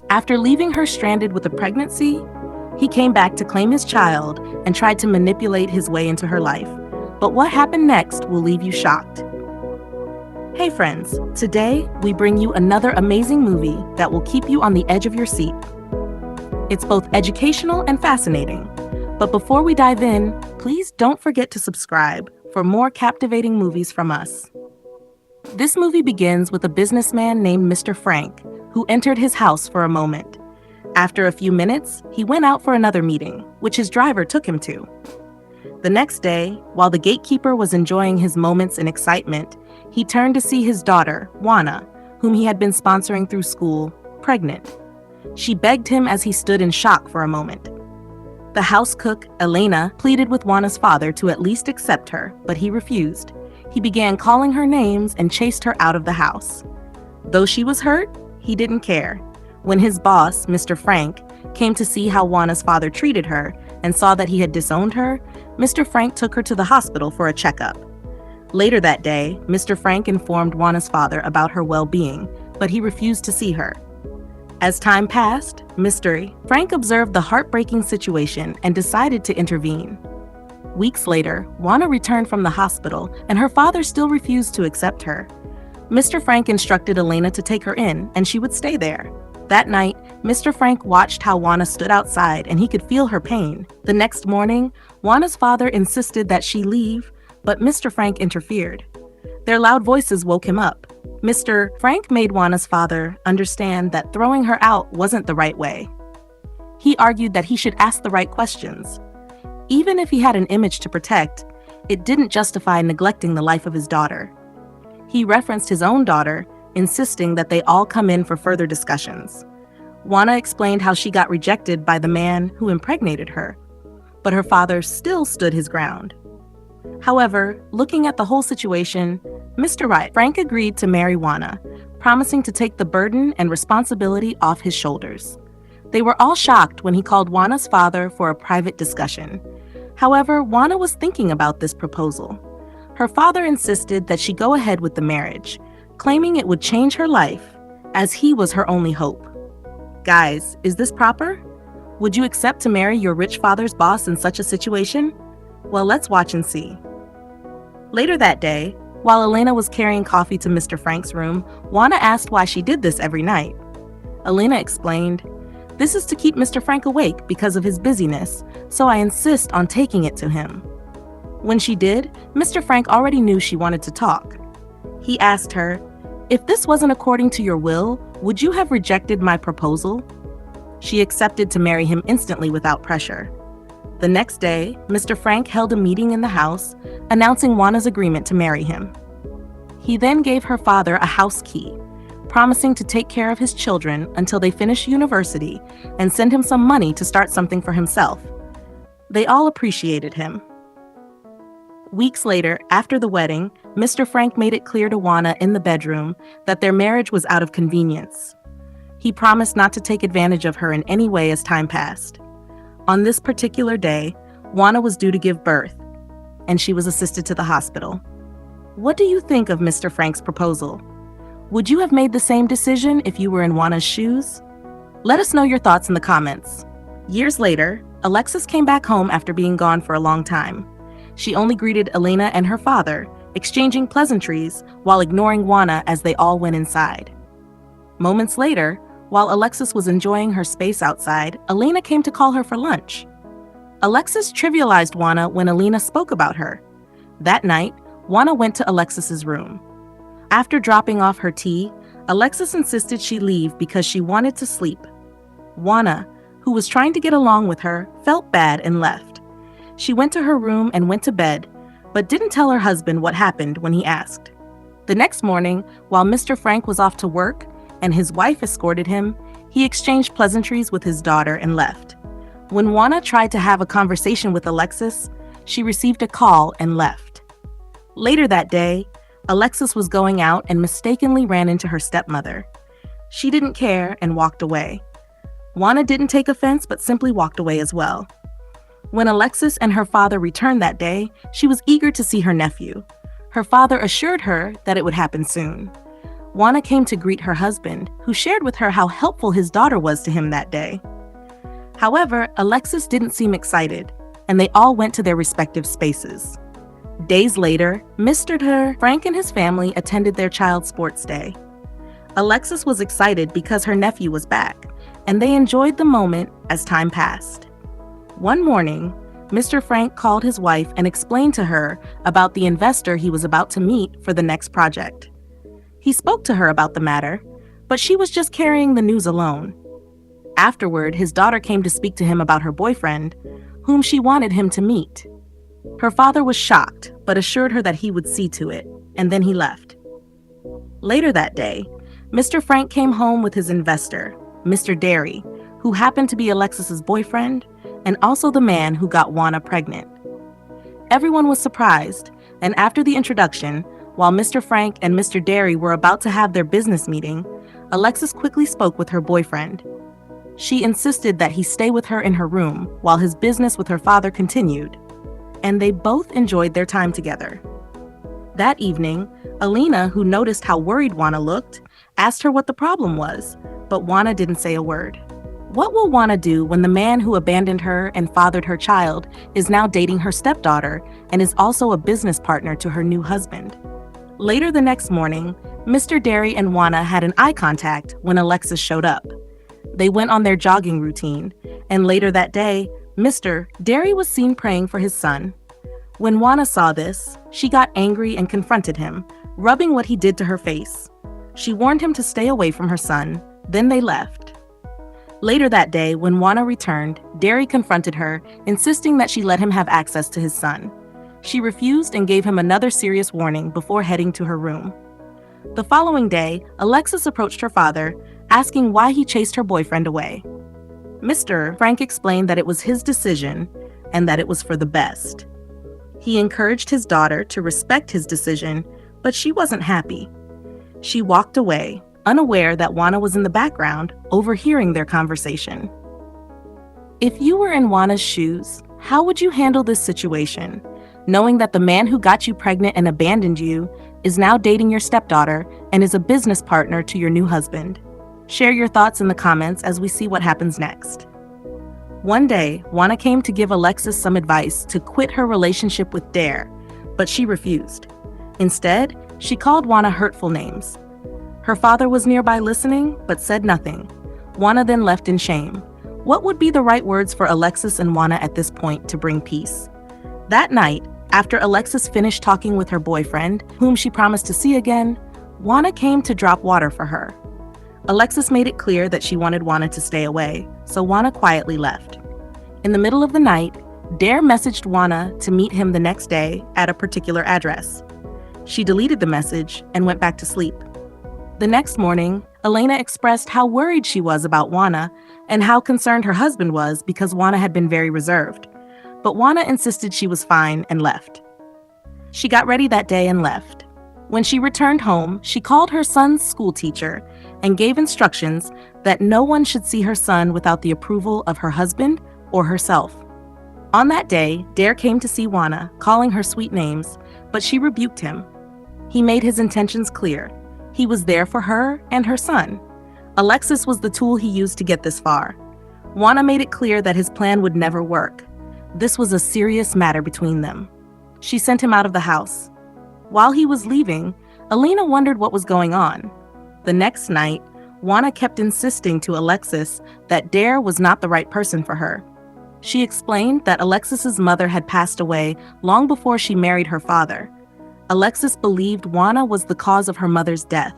After leaving her stranded with a pregnancy, he came back to claim his child and tried to manipulate his way into her life. But what happened next will leave you shocked. Hey friends, today we bring you another amazing movie that will keep you on the edge of your seat. It's both educational and fascinating. But before we dive in, please don't forget to subscribe for more captivating movies from us. This movie begins with a businessman named Mr. Frank, who entered his house for a moment. After a few minutes, he went out for another meeting, which his driver took him to. The next day, while the gatekeeper was enjoying his moments in excitement, he turned to see his daughter, Wana, whom he had been sponsoring through school, pregnant. She begged him as he stood in shock for a moment. The house cook, Elena, pleaded with Wana's father to at least accept her, but he refused. He began calling her names and chased her out of the house. Though she was hurt, he didn't care. When his boss, Mr. Frank, came to see how Wana's father treated her and saw that he had disowned her, Mr. Frank took her to the hospital for a checkup. Later that day, Mr. Frank informed Wana's father about her well-being, but he refused to see her. As time passed, Mr. Frank observed the heartbreaking situation and decided to intervene. Weeks later, Wana returned from the hospital, and her father still refused to accept her. Mr. Frank instructed Elena to take her in, and she would stay there. That night, Mr. Frank watched how Wana stood outside, and he could feel her pain. The next morning, Wana's father insisted that she leave, but Mr. Frank interfered. Their loud voices woke him up. Mr. Frank made Wana's father understand that throwing her out wasn't the right way. He argued that he should ask the right questions. Even if he had an image to protect, it didn't justify neglecting the life of his daughter. He referenced his own daughter, insisting that they all come in for further discussions. Wana explained how she got rejected by the man who impregnated her, but her father still stood his ground. However, looking at the whole situation, Mr. Frank agreed to marry Wana, promising to take the burden and responsibility off his shoulders. They were all shocked when he called Wana's father for a private discussion. However, Wana was thinking about this proposal. Her father insisted that she go ahead with the marriage, claiming it would change her life, as he was her only hope. Guys, is this proper? Would you accept to marry your rich father's boss in such a situation? Well, let's watch and see. Later that day, while Elena was carrying coffee to Mr. Frank's room, Wana asked why she did this every night. Elena explained, "This is to keep Mr. Frank awake because of his busyness, so I insist on taking it to him." When she did, Mr. Frank already knew she wanted to talk. He asked her, "If this wasn't according to your will, would you have rejected my proposal?" She accepted to marry him instantly without pressure. The next day, Mr. Frank held a meeting in the house, announcing Wana's agreement to marry him. He then gave her father a house key, promising to take care of his children until they finish university and send him some money to start something for himself. They all appreciated him. Weeks later, after the wedding, Mr. Frank made it clear to Wana in the bedroom that their marriage was out of convenience. He promised not to take advantage of her in any way as time passed. On this particular day, Wana was due to give birth, and she was assisted to the hospital. What do you think of Mr. Frank's proposal? Would you have made the same decision if you were in Wana's shoes? Let us know your thoughts in the comments. Years later, Alexis came back home after being gone for a long time. She only greeted Elena and her father, exchanging pleasantries while ignoring Wana as they all went inside. Moments later, while Alexis was enjoying her space outside, Elena came to call her for lunch. Alexis trivialized Wana when Elena spoke about her. That night, Wana went to Alexis's room. After dropping off her tea, Alexis insisted she leave because she wanted to sleep. Wana, who was trying to get along with her, felt bad and left. She went to her room and went to bed, but didn't tell her husband what happened when he asked. The next morning, while Mr. Frank was off to work and his wife escorted him, he exchanged pleasantries with his daughter and left. When Wana tried to have a conversation with Alexis, she received a call and left. Later that day, Alexis was going out and mistakenly ran into her stepmother. She didn't care and walked away. Wana didn't take offense but simply walked away as well. When Alexis and her father returned that day, she was eager to see her nephew. Her father assured her that it would happen soon. Wana came to greet her husband, who shared with her how helpful his daughter was to him that day. However, Alexis didn't seem excited, and they all went to their respective spaces. Days later, Mr. Frank and his family attended their child's sports day. Alexis was excited because her nephew was back, and they enjoyed the moment as time passed. One morning, Mr. Frank called his wife and explained to her about the investor he was about to meet for the next project. He spoke to her about the matter, but she was just carrying the news alone. Afterward, his daughter came to speak to him about her boyfriend, whom she wanted him to meet. Her father was shocked, but assured her that he would see to it, and then he left. Later that day, Mr. Frank came home with his investor, Mr. Derry, who happened to be Alexis's boyfriend, and also the man who got Wana pregnant. Everyone was surprised, and after the introduction, while Mr. Frank and Mr. Derry were about to have their business meeting, Alexis quickly spoke with her boyfriend. She insisted that he stay with her in her room while his business with her father continued, and they both enjoyed their time together. That evening, Alina, who noticed how worried Wana looked, asked her what the problem was, but Wana didn't say a word. What will Wana do when the man who abandoned her and fathered her child is now dating her stepdaughter and is also a business partner to her new husband? Later the next morning, Mr. Derry and Wana had an eye contact when Alexis showed up. They went on their jogging routine, and later that day, Mr. Derry was seen praying for his son. When Wana saw this, she got angry and confronted him, rubbing what he did to her face. She warned him to stay away from her son, then they left. Later that day, when Wana returned, Derry confronted her, insisting that she let him have access to his son. She refused and gave him another serious warning before heading to her room. The following day, Alexis approached her father, asking why he chased her boyfriend away. Mr. Frank explained that it was his decision and that it was for the best. He encouraged his daughter to respect his decision, but she wasn't happy. She walked away, unaware that Wana was in the background, overhearing their conversation. If you were in Wana's shoes, how would you handle this situation, knowing that the man who got you pregnant and abandoned you is now dating your stepdaughter and is a business partner to your new husband? Share your thoughts in the comments as we see what happens next. One day, Wana came to give Alexis some advice to quit her relationship with Dare, but she refused. Instead, she called Wana hurtful names. Her father was nearby listening, but said nothing. Wana then left in shame. What would be the right words for Alexis and Wana at this point to bring peace? That night, after Alexis finished talking with her boyfriend, whom she promised to see again, Wana came to drop water for her. Alexis made it clear that she wanted Wana to stay away, so Wana quietly left. In the middle of the night, Dare messaged Wana to meet him the next day at a particular address. She deleted the message and went back to sleep. The next morning, Elena expressed how worried she was about Wana and how concerned her husband was because Wana had been very reserved. But Wana insisted she was fine and left. She got ready that day and left. When she returned home, she called her son's school teacher and gave instructions that no one should see her son without the approval of her husband or herself. On that day, Dare came to see Wana, calling her sweet names, but she rebuked him. He made his intentions clear. He was there for her and her son. Alexis was the tool he used to get this far. Wana made it clear that his plan would never work. This was a serious matter between them. She sent him out of the house. While he was leaving, Alina wondered what was going on. The next night, Wana kept insisting to Alexis that Dare was not the right person for her. She explained that Alexis's mother had passed away long before she married her father. Alexis believed Wana was the cause of her mother's death.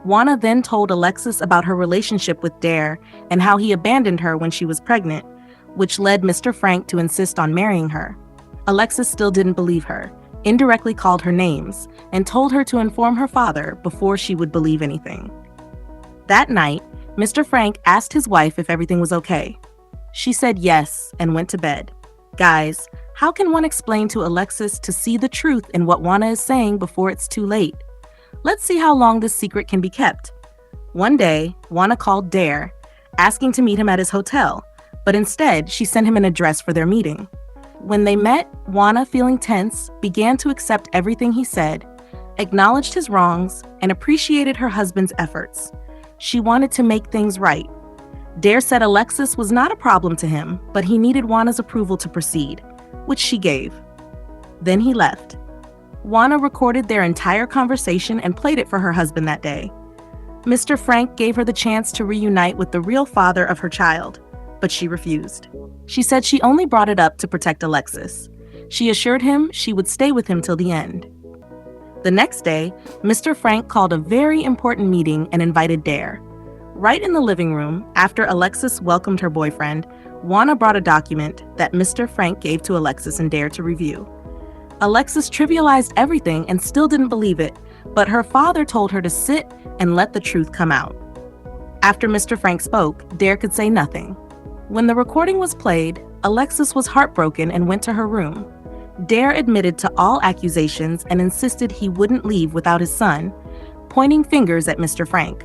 Wana then told Alexis about her relationship with Dare and how he abandoned her when she was pregnant, which led Mr. Frank to insist on marrying her. Alexis still didn't believe her, indirectly called her names, and told her to inform her father before she would believe anything. That night, Mr. Frank asked his wife if everything was okay. She said yes and went to bed. Guys, how can one explain to Alexis to see the truth in what Wana is saying before it's too late? Let's see how long this secret can be kept. One day, Wana called Dare, asking to meet him at his hotel, but instead she sent him an address for their meeting. When they met, Wana, feeling tense, began to accept everything he said, acknowledged his wrongs, and appreciated her husband's efforts. She wanted to make things right. Dare said Alexis was not a problem to him, but he needed Wana's approval to proceed, which she gave. Then he left. Wana recorded their entire conversation and played it for her husband that day. Mr. Frank gave her the chance to reunite with the real father of her child, but she refused. She said she only brought it up to protect Alexis. She assured him she would stay with him till the end. The next day, Mr. Frank called a very important meeting and invited Dare. Right in the living room, after Alexis welcomed her boyfriend, Wana brought a document that Mr. Frank gave to Alexis and Dare to review. Alexis trivialized everything and still didn't believe it, but her father told her to sit and let the truth come out. After Mr. Frank spoke, Dare could say nothing. When the recording was played, Alexis was heartbroken and went to her room. Dare admitted to all accusations and insisted he wouldn't leave without his son, pointing fingers at Mr. Frank.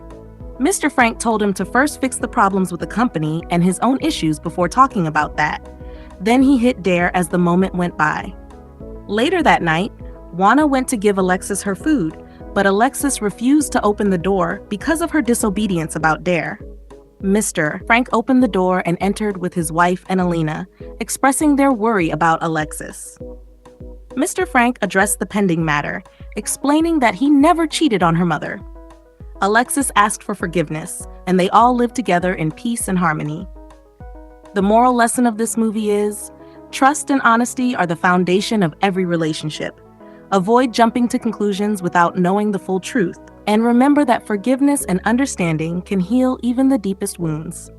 Mr. Frank told him to first fix the problems with the company and his own issues before talking about that. Then he hit Dare as the moment went by. Later that night, Wana went to give Alexis her food, but Alexis refused to open the door because of her disobedience about Dare. Mr. Frank opened the door and entered with his wife and Alina, expressing their worry about Alexis. Mr. Frank addressed the pending matter, explaining that he never cheated on her mother. Alexis asked for forgiveness, and they all lived together in peace and harmony. The moral lesson of this movie is, trust and honesty are the foundation of every relationship. Avoid jumping to conclusions without knowing the full truth, and remember that forgiveness and understanding can heal even the deepest wounds.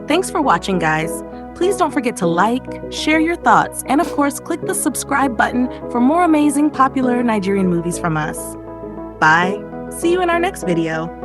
Thanks for watching, guys. Please don't forget to like, share your thoughts, and of course, click the subscribe button for more amazing popular Nigerian movies from us. Bye. See you in our next video.